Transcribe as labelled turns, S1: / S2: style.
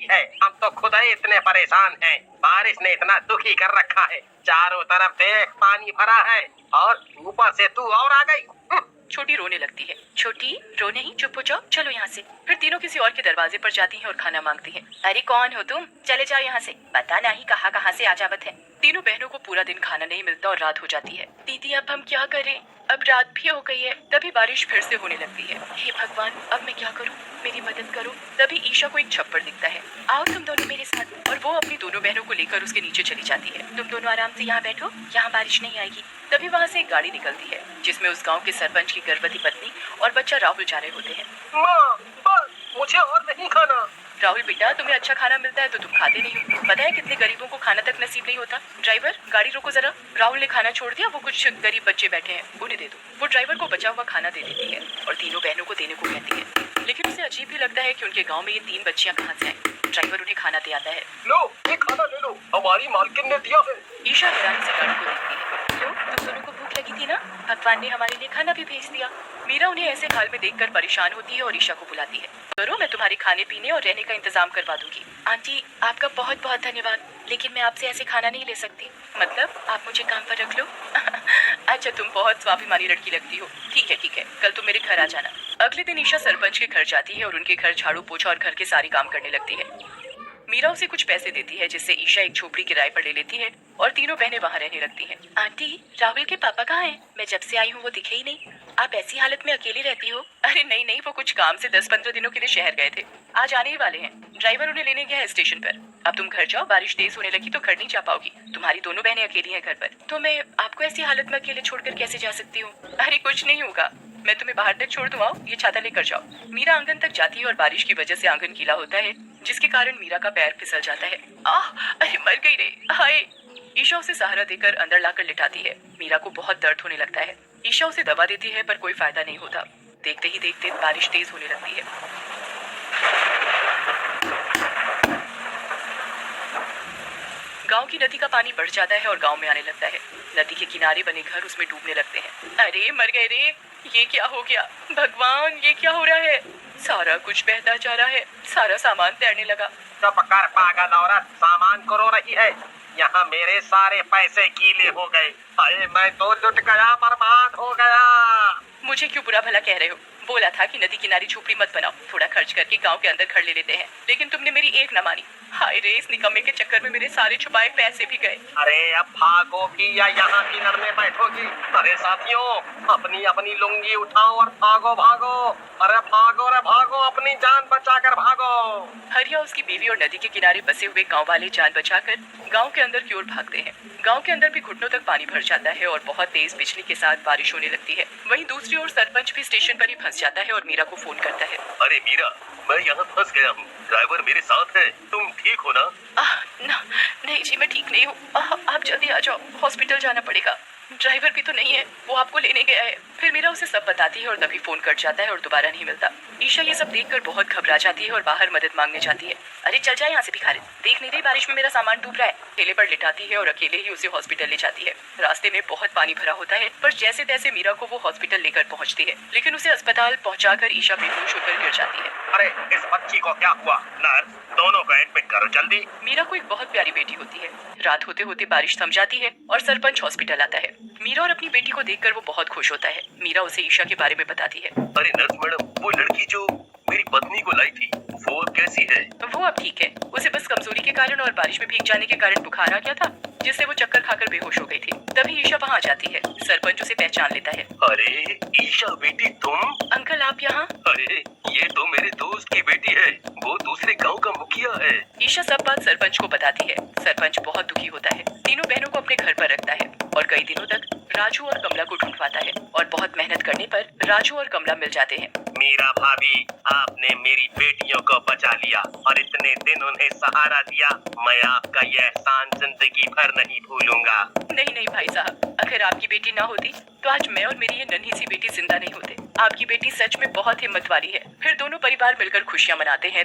S1: है। हम तो खुद ही इतने परेशान हैं। बारिश ने इतना दुखी कर रखा है। चारों तरफ देख पानी भरा है और ऊपर से तू और आ गई।
S2: छोटी रोने लगती है। छोटी रो नहीं, चुप हो जाओ, चलो यहाँ से। फिर तीनों किसी और के दरवाजे पर जाती हैं और खाना मांगती हैं। अरे कौन हो तुम, चले जाओ यहाँ से, पता नहीं कहाँ कहाँ से आ जावत है। तीनों बहनों को पूरा दिन खाना नहीं मिलता और रात हो जाती है। दीदी अब हम क्या करें, अब रात भी हो गई है। तभी बारिश फिर से होने लगती है। हे भगवान, अब मैं क्या करूँ, मेरी मदद करो। तभी ईशा को एक छप्पर दिखता है। आओ तुम दोनों मेरे साथ। और वो अपनी दोनों बहनों को लेकर उसके नीचे चली जाती है। तुम दोनों आराम से यहाँ बैठो, यहाँ बारिश नहीं आएगी। तभी वहाँ से एक गाड़ी निकलती है जिसमें उस गांव के सरपंच की गर्भवती पत्नी और बच्चा राहुल जा रहे होते हैं।
S1: माँ, बस मुझे और नहीं खाना।
S2: राहुल बेटा, तुम्हें अच्छा खाना मिलता है तो तुम खाते नहीं हो। पता है कितने गरीबों को खाना तक नसीब नहीं होता। ड्राइवर गाड़ी रोको जरा। राहुल ने खाना छोड़ दिया, वो कुछ गरीब बच्चे बैठे हैं, उन्हें दे दो। वो ड्राइवर को बचा हुआ खाना दे देती है और तीनों बहनों को देने को कहती है। लेकिन उसे अजीब भी लगता है कि उनके गाँव में ये 3 बच्चियाँ कहाँ से आई। ड्राइवर उन्हें खाना दे आता है।
S1: लो, ये खाना ले लो, हमारी मालकिन ने दिया है।
S2: ईशा हैरानी से गाड़ी को देखती है। लो, तुम दोनों को भूख लगी थी ना, भगवान ने हमारे लिए खाना भी भेज दिया। मीरा उन्हें ऐसे हाल में देखकर परेशान होती है और ईशा को बुलाती है। करो, मैं तुम्हारे खाने पीने और रहने का इंतजाम करवा दूंगी। आंटी आपका बहुत बहुत धन्यवाद, लेकिन मैं आपसे ऐसे खाना नहीं ले सकती। मतलब आप मुझे काम पर रख लो। अच्छा, तुम बहुत स्वाभिमानी लड़की लगती हो। ठीक है, कल तुम मेरे घर आ जाना। अगले दिन ईशा सरपंच के घर जाती है और उनके घर झाड़ू पोछा और घर के सारे काम करने लगती है। मीरा उसे कुछ पैसे देती है जिससे ईशा एक झोपड़ी किराए पर ले लेती है और तीनों बहनें वहाँ रहने लगती हैं। आंटी, राहुल के पापा कहाँ हैं? मैं जब से आई हूँ वो दिखे ही नहीं। आप ऐसी हालत में अकेली रहती हो? अरे नहीं, वो कुछ काम से 10-15 दिनों के लिए शहर गए थे, आज आने ही वाले हैं। ड्राइवर उन्हें लेने गया है स्टेशन पर। अब तुम घर जाओ, बारिश तेज होने लगी तो घर नहीं जा पाओगी। तुम्हारी दोनों बहनें अकेली हैं घर पर, तो मैं आपको ऐसी हालत में अकेले छोड़कर कैसे जा सकती हूँ? अरे कुछ नहीं होगा, मैं तुम्हें बाहर तक छोड़ दूँ। आओ, ये छाता लेकर जाओ। मीरा आंगन तक जाती है और बारिश की वजह से आंगन गीला होता है, जिसके कारण मीरा का पैर फिसल जाता है। अरे मर गई रे, हाय। ईशा उसे सहारा देकर अंदर लाकर लिटाती है। मीरा को बहुत दर्द होने लगता है। ईशा उसे दवा देती है पर कोई फायदा नहीं होता। देखते ही देखते बारिश तेज होने लगती है। गांव की नदी का पानी बढ़ जाता है और गांव में आने लगता है। नदी के किनारे बने घर उसमें डूबने लगते हैं। अरे मर गए रे, ये क्या हो गया, भगवान ये क्या हो रहा है? सारा कुछ बहता जा रहा है, सारा सामान तैरने लगा।
S1: चुप कर पागल औरत, सामान को रो रही है। यहाँ मेरे सारे पैसे गीले हो गए। अरे मैं तो लुट गया, बर्बाद हो गया।
S2: मुझे क्यों बुरा भला कह रहे हो? बोला था कि नदी किनारे झोपड़ी मत बनाओ, थोड़ा खर्च करके गांव के अंदर घर ले लेते हैं, लेकिन तुमने मेरी एक न मानी। हाय रे, इस निकम्मे के चक्कर में मेरे सारे छुपाए पैसे भी गए।
S1: अरे अब भागोगी या यहाँ की लड़ने बैठोगी? अरे साथियों, अपनी अपनी लुंगी उठाओ और भागो। अरे भागो रे भागो, अपनी जान बचाकर भागो।
S2: हरिया, उसकी बीवी और नदी के किनारे बसे हुए गांव वाले जान बचाकर गांव के अंदर की ओर भागते हैं। गांव के अंदर भी घुटनों तक पानी भर जाता है और बहुत तेज बिजली के साथ बारिश होने लगती है। वहीं दूसरी ओर सरपंच भी स्टेशन पर ही फंस जाता है और मीरा को फोन करता है।
S1: अरे मीरा, मैं यहाँ फंस गया हूँ, ड्राइवर मेरे साथ है, तुम ठीक हो ना?
S2: नहीं जी, मैं ठीक नहीं हूँ। आप जल्दी आ जाओ, हॉस्पिटल जाना पड़ेगा। ड्राइवर भी तो नहीं है, वो आपको लेने गया है। फिर मीरा उसे सब बताती है और तभी फोन कट जाता है और दोबारा नहीं मिलता। ईशा ये सब देखकर बहुत घबरा जाती है और बाहर मदद मांगने जाती है। अरे चल जाए यहाँ से भिखारी, देख नहीं रही बारिश में मेरा सामान डूब रहा है। ठेले पर लिटाती है और अकेले ही उसे हॉस्पिटल ले जाती है। रास्ते में बहुत पानी भरा होता है, पर जैसे तैसे मीरा को वो हॉस्पिटल लेकर पहुँचती है, लेकिन उसे अस्पताल पहुँचाकर ईशा बेहोश होकर गिर जाती है।
S1: अरे इस बच्ची को क्या हुआ? नर्स, दोनों को एडमिट करो जल्दी।
S2: मीरा को एक बहुत प्यारी बेटी होती है। रात होते होते बारिश थम जाती है और सरपंच हॉस्पिटल आता है। मीरा और अपनी बेटी को देखकर वो बहुत खुश होता है। मीरा उसे ईशा के बारे में बताती है।
S1: अरे नर्स मैडम, वो लड़की जो मेरी पत्नी को लाई थी, वो कैसी है?
S2: वो अब ठीक है, उसे बस कमजोरी के कारण और बारिश में भीग जाने के कारण बुखार आ गया था, जिससे वो चक्कर खाकर बेहोश हो गई थी। तभी ईशा वहाँ आ जाती है। सरपंच उसे पहचान लेता है।
S1: अरे ईशा बेटी तुम?
S2: अंकल आप यहाँ?
S1: अरे ये तो मेरे दोस्त की बेटी है, वो दूसरे गांव का मुखिया है।
S2: ईशा सब बात सरपंच को बताती है। सरपंच बहुत दुखी होता है, तीनों बहनों को अपने घर पर रखता है और कई दिनों तक राजू और कमला को ढूंढवाता है और बहुत मेहनत करने पर राजू और कमला मिल जाते हैं।
S1: मीरा भाभी, आपने मेरी बेटियों को बचा लिया और इतने दिन उन्हें सहारा दिया। मैं आपका यह एहसान जिंदगी भर नहीं भूलूंगा।
S2: नहीं भाई साहब, अगर आपकी बेटी ना होती तो आज मैं और मेरी ये नन्ही सी बेटी जिंदा नहीं होते। आपकी बेटी सच में बहुत हिम्मत वाली है। फिर दोनों परिवार मिलकर खुशियां मनाते हैं।